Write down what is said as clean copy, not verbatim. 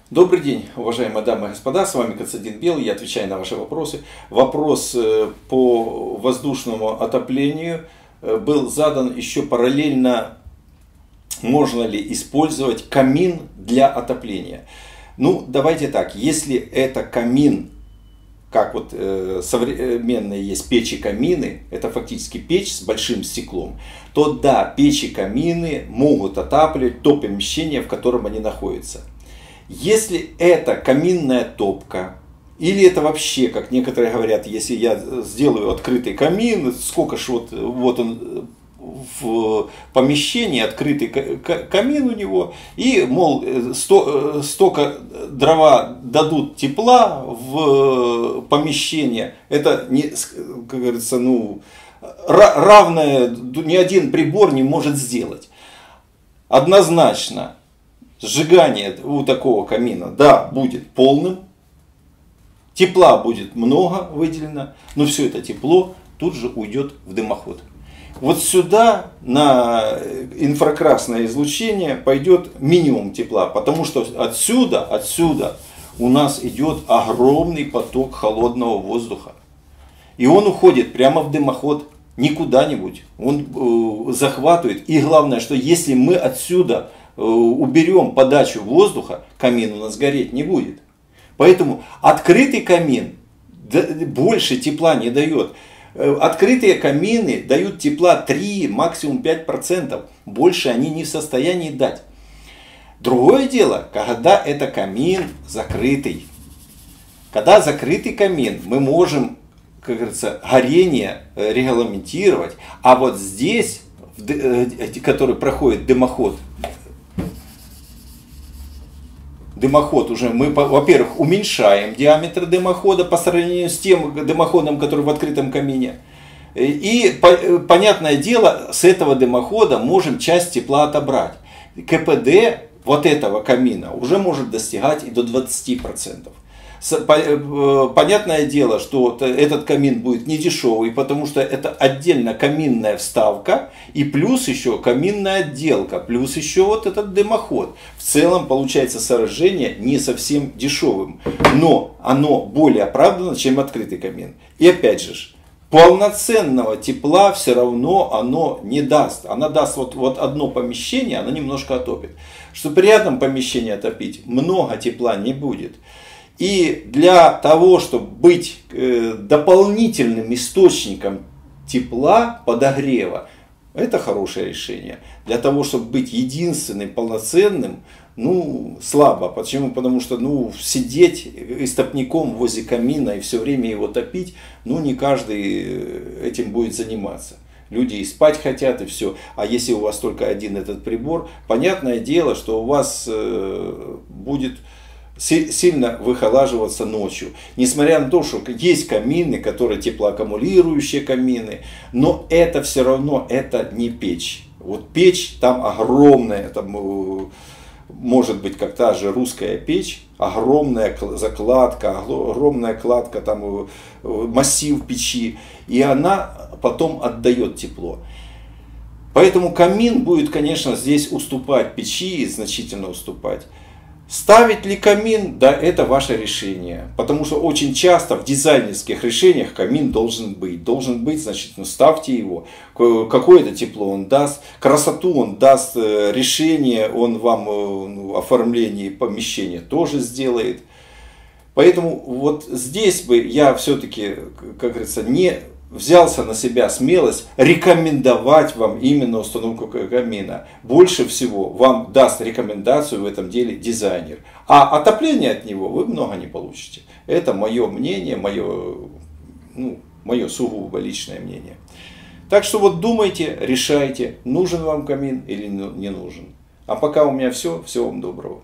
Добрый день, уважаемые дамы и господа, с вами Константин Белый, я отвечаю на ваши вопросы. Вопрос по воздушному отоплению был задан еще параллельно, можно ли использовать камин для отопления. Ну, давайте так, если это камин, как вот современные есть печи-камины, это фактически печь с большим стеклом, то да, печи-камины могут отапливать то помещение, в котором они находятся. Если это каминная топка, или это вообще, как некоторые говорят, если я сделаю открытый камин, сколько ж вот он в помещении, открытый камин у него, и, мол, столько дрова дадут тепла в помещение, это, как говорится, равное ни один прибор не может сделать. Однозначно. Сжигание у такого камина, да, будет полным, тепла будет много выделено, но все это тепло тут же уйдет в дымоход. Вот сюда на инфракрасное излучение пойдет минимум тепла, потому что отсюда у нас идет огромный поток холодного воздуха. И он уходит прямо в дымоход, не куда-нибудь, он захватывает. И главное, что если мы отсюда уберем подачу воздуха, камин у нас гореть не будет. Поэтому открытый камин больше тепла не дает. Открытые камины дают тепла 3, максимум 5%. Больше они не в состоянии дать. Другое дело, когда это камин закрытый. Когда закрытый камин, мы можем, как говорится, горение регламентировать. А вот здесь, который проходит дымоход уже мы, во-первых, уменьшаем диаметр дымохода по сравнению с тем дымоходом, который в открытом камине. И, понятное дело, с этого дымохода можем часть тепла отобрать. КПД вот этого камина уже может достигать и до 20%. Понятное дело, что этот камин будет не дешевый, потому что это отдельно каминная вставка и плюс еще каминная отделка, плюс еще вот этот дымоход. В целом получается сооружение не совсем дешевым, но оно более оправдано, чем открытый камин. И опять же, полноценного тепла все равно оно не даст. Она даст вот одно помещение, оно немножко отопит. Чтобы рядом помещение отопить, много тепла не будет. И для того, чтобы быть дополнительным источником тепла, подогрева, это хорошее решение. Для того, чтобы быть единственным, полноценным, слабо. Почему? Потому что сидеть истопником возле камина и все время его топить, не каждый этим будет заниматься. Люди и спать хотят, и все. А если у вас только один этот прибор, понятное дело, что у вас будет сильно выхолаживаться ночью. Несмотря на то, что есть камины, которые теплоаккумулирующие камины, но это все равно это не печь. Вот печь там огромная, там может быть как та же русская печь, огромная закладка, огромная кладка, там массив печи, и она потом отдает тепло. Поэтому камин будет, конечно, здесь уступать печи, значительно уступать. Ставить ли камин? Да, это ваше решение. Потому что очень часто в дизайнерских решениях камин должен быть. Должен быть, значит, ставьте его. Какое-то тепло он даст, красоту он даст, решение он вам, оформление помещения тоже сделает. Поэтому вот здесь бы я все-таки, как говорится, не взялся на себя смелость рекомендовать вам именно установку камина. Больше всего вам даст рекомендацию в этом деле дизайнер. А отопление от него вы много не получите. Это мое мнение, мое сугубо личное мнение. Так что вот думайте, решайте, нужен вам камин или не нужен. А пока у меня все. Всего вам доброго.